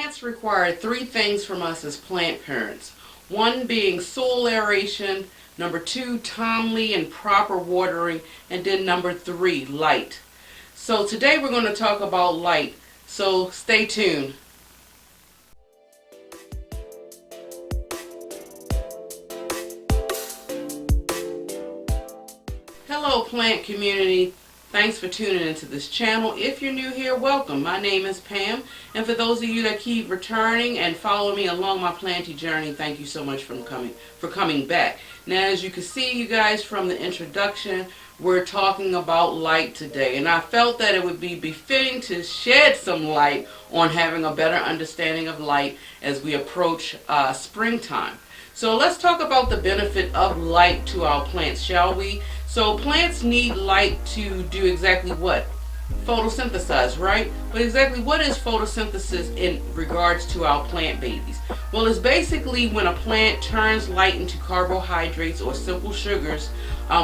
Plants require three things from us as plant parents. One being soil aeration, number two, timely and proper watering, and then number three, light. So today we're going to talk about light, so stay tuned. Hello plant community. Thanks for tuning into this channel. If you're new here, welcome. My name is Pam, and for those of you that keep returning and follow me along my planting journey, thank you so much for coming back. Now, as you can see, you guys, from the introduction, we're talking about light today, and I felt that it would be befitting to shed some light on having a better understanding of light as we approach springtime. So let's talk about the benefit of light to our plants, shall we? So plants need light to do exactly what? Photosynthesize, right? But exactly what is photosynthesis in regards to our plant babies? Well, it's basically when a plant turns light into carbohydrates or simple sugars,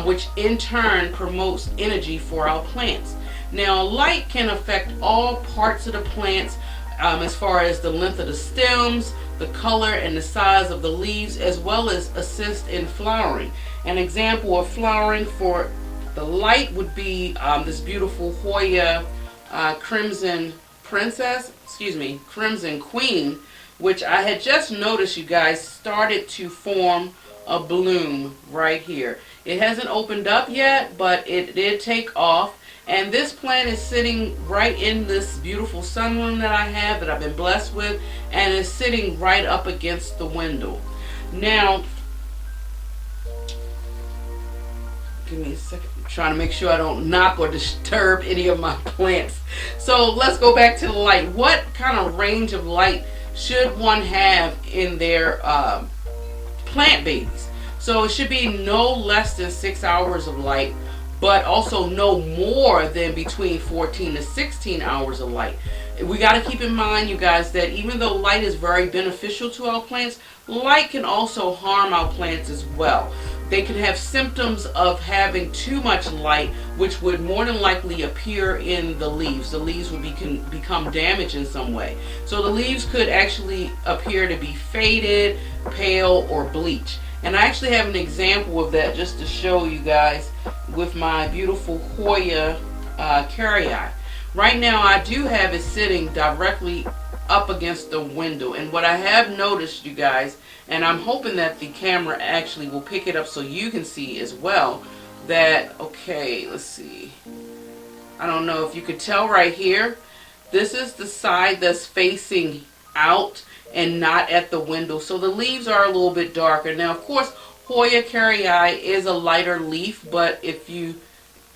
which in turn promotes energy for our plants. Now, light can affect all parts of the plants, as far as the length of the stems, the color and the size of the leaves, as well as assist in flowering. An example of flowering for the light would be this beautiful Hoya Crimson Queen, which I had just noticed, you guys, started to form a bloom right here. It hasn't opened up yet, but it did take off. And this plant is sitting right in this beautiful sunroom that I have, that I've been blessed with, and is sitting right up against the window. Now, give me a second. I'm trying to make sure I don't knock or disturb any of my plants. So let's go back to the light. What kind of range of light should one have in their plant babies? So it should be no less than 6 hours of light, but also no more than between 14 to 16 hours of light. We got to keep in mind, you guys, that even though light is very beneficial to our plants, light can also harm our plants as well. They can have symptoms of having too much light, which would more than likely appear in the leaves. The leaves would become damaged in some way. So the leaves could actually appear to be faded, pale, or bleach. And I actually have an example of that just to show you guys with my beautiful Hoya Caryi. Right now I do have it sitting directly up against the window, and what I have noticed, you guys, and I'm hoping that the camera actually will pick it up so you can see as well, that, okay, let's see, I don't know if you could tell right here, this is the side that's facing out and not at the window, so the leaves are a little bit darker. Now, of course, Hoya Caryi is a lighter leaf, but if you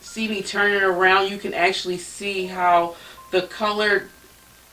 see me turn it around, you can actually see how the colored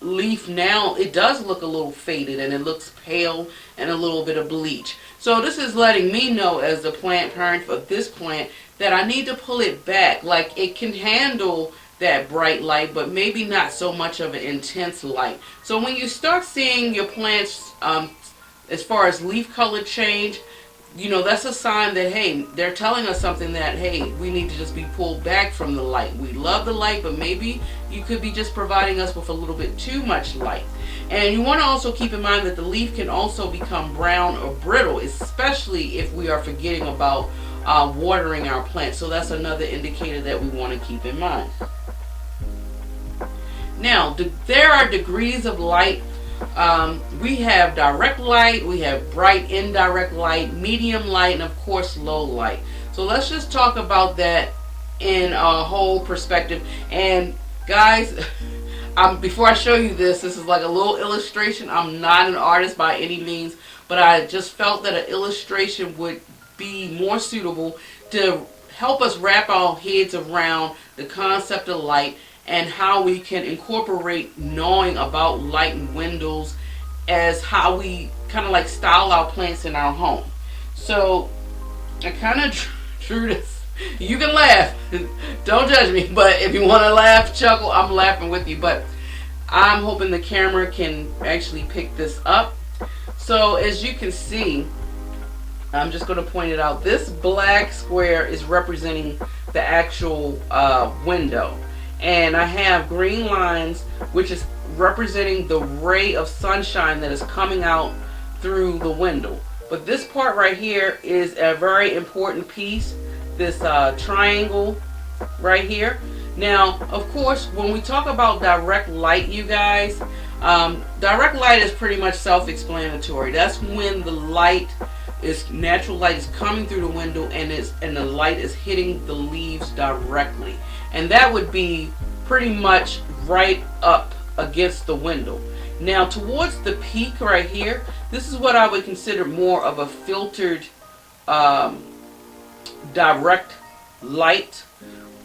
leaf now, it does look a little faded, and it looks pale and a little bit of bleach. So this is letting me know, as the plant parent for this plant, that I need to pull it back. Like, it can handle that bright light, but maybe not so much of an intense light. So when you start seeing your plants as far as leaf color change, you know, that's a sign that, hey, they're telling us something, that, hey, we need to just be pulled back from the light. We love the light, but maybe you could be just providing us with a little bit too much light. And you want to also keep in mind that the leaf can also become brown or brittle, especially if we are forgetting about watering our plants. So that's another indicator that we want to keep in mind. Now, there are degrees of light. We have direct light, we have bright indirect light, medium light, and of course low light. So let's just talk about that in a whole perspective. And guys, before I show you this is like a little illustration. I'm not an artist by any means, but I just felt that an illustration would be more suitable to help us wrap our heads around the concept of light and how we can incorporate knowing about light and windows as how we kind of like style our plants in our home. So I kind of drew this. You can laugh, don't judge me, but if you want to laugh, chuckle, I'm laughing with you. But I'm hoping the camera can actually pick this up. So as you can see, I'm just going to point it out. This black square is representing the actual window. And I have green lines, which is representing the ray of sunshine that is coming out through the window. But this part right here is a very important piece, this triangle right here. Now, of course, when we talk about direct light, you guys, direct light is pretty much self-explanatory. That's when the light is, natural light is coming through the window and the light is hitting the leaves directly. And that would be pretty much right up against the window. Now, towards the peak right here, this is what I would consider more of a filtered direct light,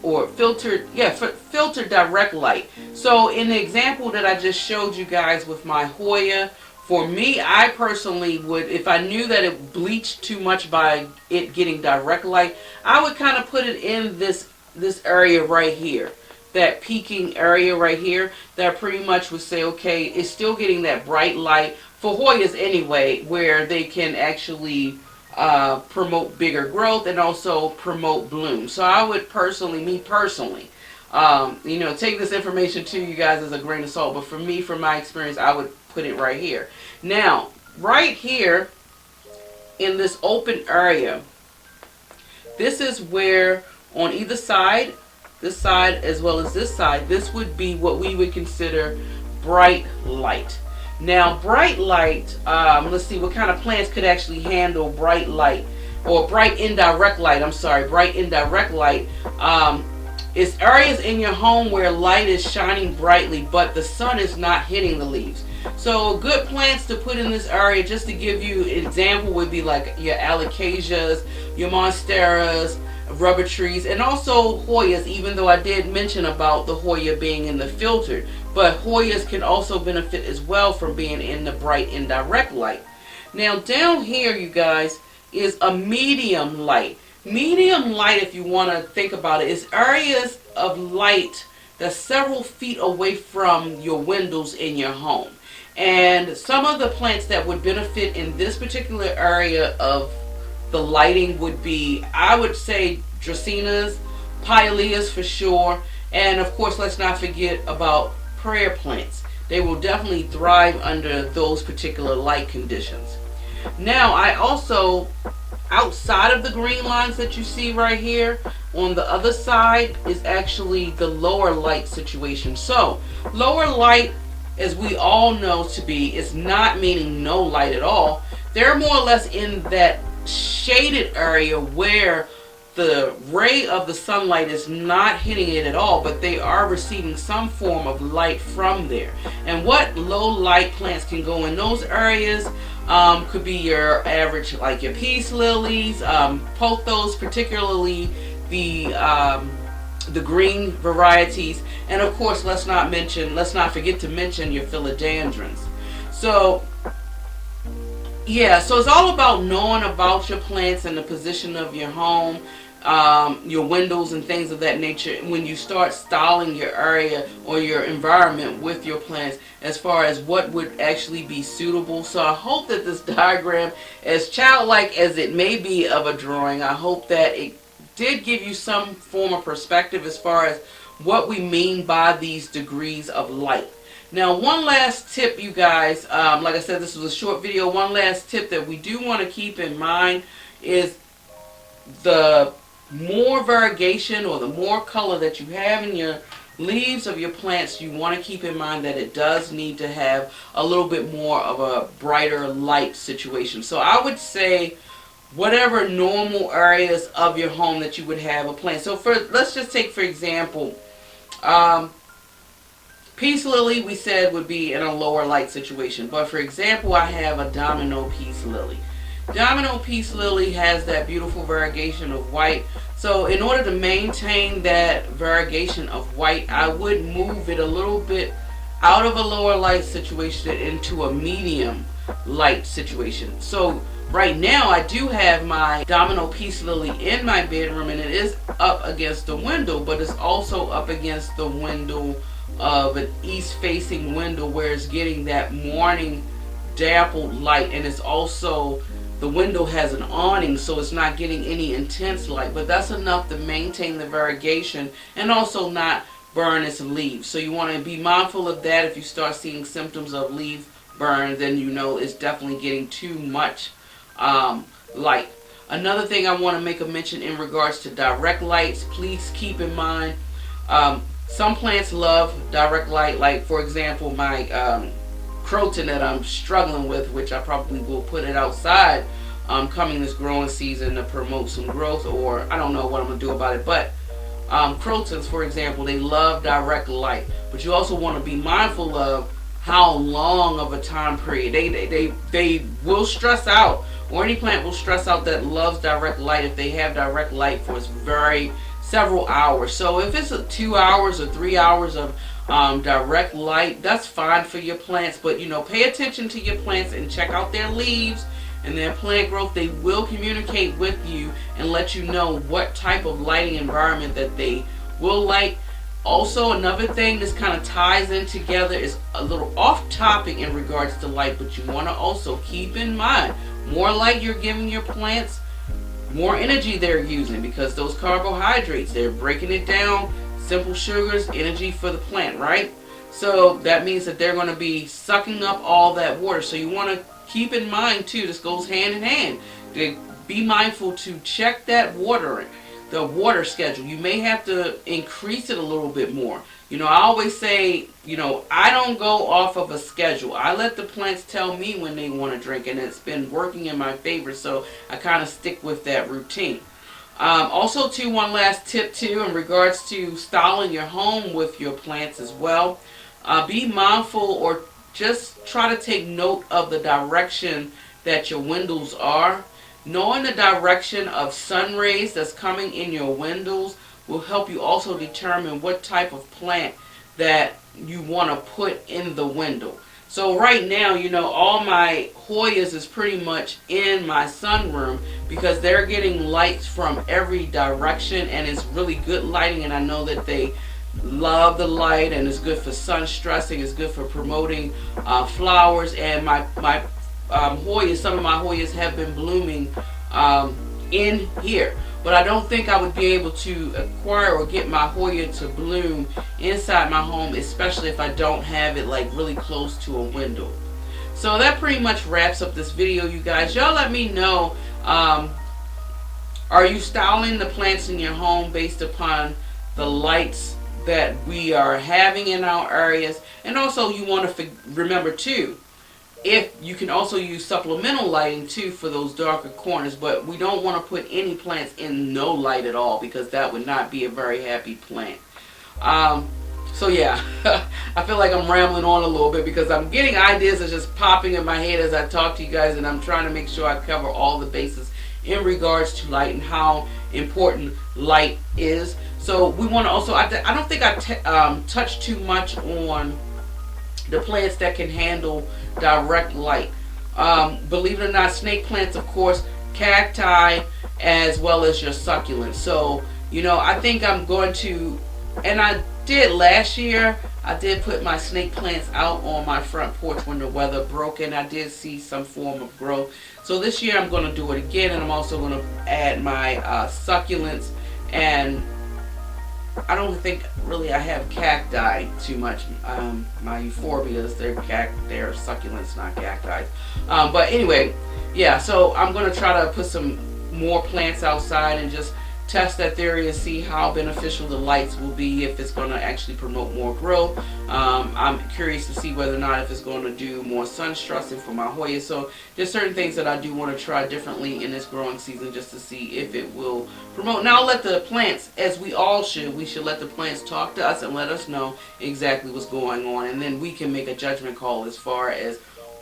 or filtered direct light. So in the example that I just showed you guys with my Hoya, for me, I personally would, if I knew that it bleached too much by it getting direct light, I would kind of put it in this area right here, that peaking area right here, that pretty much would say, okay, it's still getting that bright light for Hoyas anyway, where they can actually promote bigger growth and also promote bloom. So I would personally, me personally, take this information to you guys as a grain of salt, but for me, from my experience, I would put it right here. Now, right here in this open area, this is where on either side, this side as well as this side, this would be what we would consider bright light. Now, bright light, let's see what kind of plants could actually handle bright light, or bright indirect light, bright indirect light. It's areas in your home where light is shining brightly, but the sun is not hitting the leaves. So good plants to put in this area, just to give you an example, would be like your alocasias, your monsteras, rubber trees, and also Hoyas, even though I did mention about the Hoya being in the filtered. But Hoyas can also benefit as well from being in the bright indirect light. Now down here, you guys, is a medium light. Medium light, if you want to think about it, is areas of light that's several feet away from your windows in your home. And some of the plants that would benefit in this particular area of the lighting would be, I would say, dracaenas, pileas for sure, and of course let's not forget about prayer plants. They will definitely thrive under those particular light conditions. Now, I also, outside of the green lines that you see right here, on the other side is actually the lower light situation. So lower light, as we all know to be, is not meaning no light at all. They're more or less in that shaded area where the ray of the sunlight is not hitting it at all, but they are receiving some form of light from there. And what low light plants can go in those areas could be your average, like your peace lilies, pothos, particularly the green varieties, and of course let's not forget to mention your philodendrons. So yeah, so it's all about knowing about your plants and the position of your home, your windows and things of that nature, when you start styling your area or your environment with your plants, as far as what would actually be suitable. So I hope that this diagram, as childlike as it may be of a drawing, I hope that it did give you some form of perspective as far as what we mean by these degrees of light. Now, one last tip, you guys, like I said, this was a short video. One last tip that we do want to keep in mind is the more variegation or the more color that you have in your leaves of your plants, you want to keep in mind that it does need to have a little bit more of a brighter light situation. So I would say whatever normal areas of your home that you would have a plant. So let's just take, for example, peace lily, we said, would be in a lower light situation. But for example, I have a domino peace lily. Domino peace lily has that beautiful variegation of white. So in order to maintain that variegation of white, I would move it a little bit out of a lower light situation into a medium light situation. So right now I do have my domino peace lily in my bedroom, and it is up against the window, but it's also up against the window of an east facing window where it's getting that morning dappled light, and it's also, the window has an awning, so it's not getting any intense light, but that's enough to maintain the variegation and also not burn its leaves. So you want to be mindful of that. If you start seeing symptoms of leaf burn, then you know it's definitely getting too much light. Another thing I want to make a mention in regards to direct lights, please keep in mind, some plants love direct light. Like for example, my croton that I'm struggling with, which I probably will put it outside coming this growing season to promote some growth, or I don't know what I'm going to do about it. But crotons, for example, they love direct light. But you also want to be mindful of how long of a time period. They will stress out, or any plant will stress out that loves direct light if they have direct light for several hours. So if it's 2 hours or 3 hours of direct light, that's fine for your plants. But you know, pay attention to your plants and check out their leaves and their plant growth. They will communicate with you and let you know what type of lighting environment that they will like. Also, another thing this kind of ties in together is a little off topic in regards to light, but you want to also keep in mind, more light you're giving your plants, more energy they're using, because those carbohydrates, they're breaking it down, simple sugars, energy for the plant, right? So that means that they're going to be sucking up all that water. So you want to keep in mind too, this goes hand in hand, to be mindful to check that watering, the water schedule. You may have to increase it a little bit more. You know, I always say, you know, I don't go off of a schedule. I let the plants tell me when they want to drink, and it's been working in my favor, so I kind of stick with that routine. Also too, one last tip too in regards to styling your home with your plants as well. Be mindful, or just try to take note of the direction that your windows are. Knowing the direction of sun rays that's coming in your windows will help you also determine what type of plant that you want to put in the window. So right now, you know, all my Hoyas is pretty much in my sunroom because they're getting lights from every direction, and it's really good lighting, and I know that they love the light, and it's good for sun stressing, it's good for promoting flowers. And my Hoyas, some of my Hoyas have been blooming in here, but I don't think I would be able to acquire or get my Hoya to bloom inside my home, especially if I don't have it like really close to a window. So that pretty much wraps up this video, you guys. Y'all let me know, are you styling the plants in your home based upon the lights that we are having in our areas? And also you want to remember too, if you can also use supplemental lighting too for those darker corners, but we don't want to put any plants in no light at all, because that would not be a very happy plant. So yeah, I feel like I'm rambling on a little bit because I'm getting ideas that's just popping in my head as I talk to you guys, and I'm trying to make sure I cover all the bases in regards to light and how important light is. So we want to also, I don't think I touched too much on the plants that can handle direct light. Believe it or not, snake plants, of course, cacti, as well as your succulents. So, you know, I think I'm going to, and I did last year, I did put my snake plants out on my front porch when the weather broke, and I did see some form of growth. So this year I'm going to do it again, and I'm also going to add my succulents. And I don't think really I have cacti too much. My euphorbias, they're succulents, not cacti. But anyway, yeah, so I'm going to try to put some more plants outside and just test that theory and see how beneficial the lights will be, if it's going to actually promote more growth. I'm curious to see whether or not if it's going to do more sun stressing for my Hoya. So there's certain things that I do want to try differently in this growing season just to see if it will promote. Now let the plants, as we all should, we should let the plants talk to us and let us know exactly what's going on, and then we can make a judgment call as far as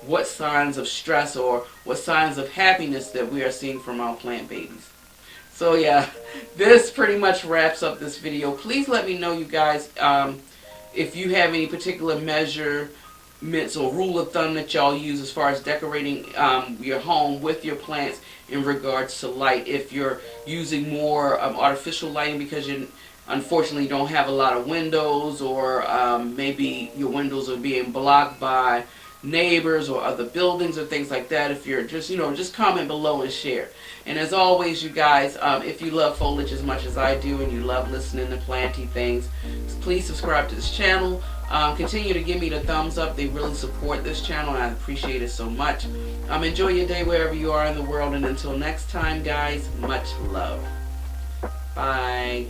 what signs of stress or what signs of happiness that we are seeing from our plant babies. So yeah, this pretty much wraps up this video. Please let me know, you guys, if you have any particular measurements or rule of thumb that y'all use as far as decorating your home with your plants in regards to light. If you're using more artificial lighting because you unfortunately don't have a lot of windows, or maybe your windows are being blocked by neighbors or other buildings or things like that. If you're just, just comment below and share. And as always, you guys, if you love foliage as much as I do and you love listening to planty things, please subscribe to this channel. Continue to give me the thumbs up. They really support this channel and I appreciate it so much. Enjoy your day wherever you are in the world, and until next time, guys, much love. Bye.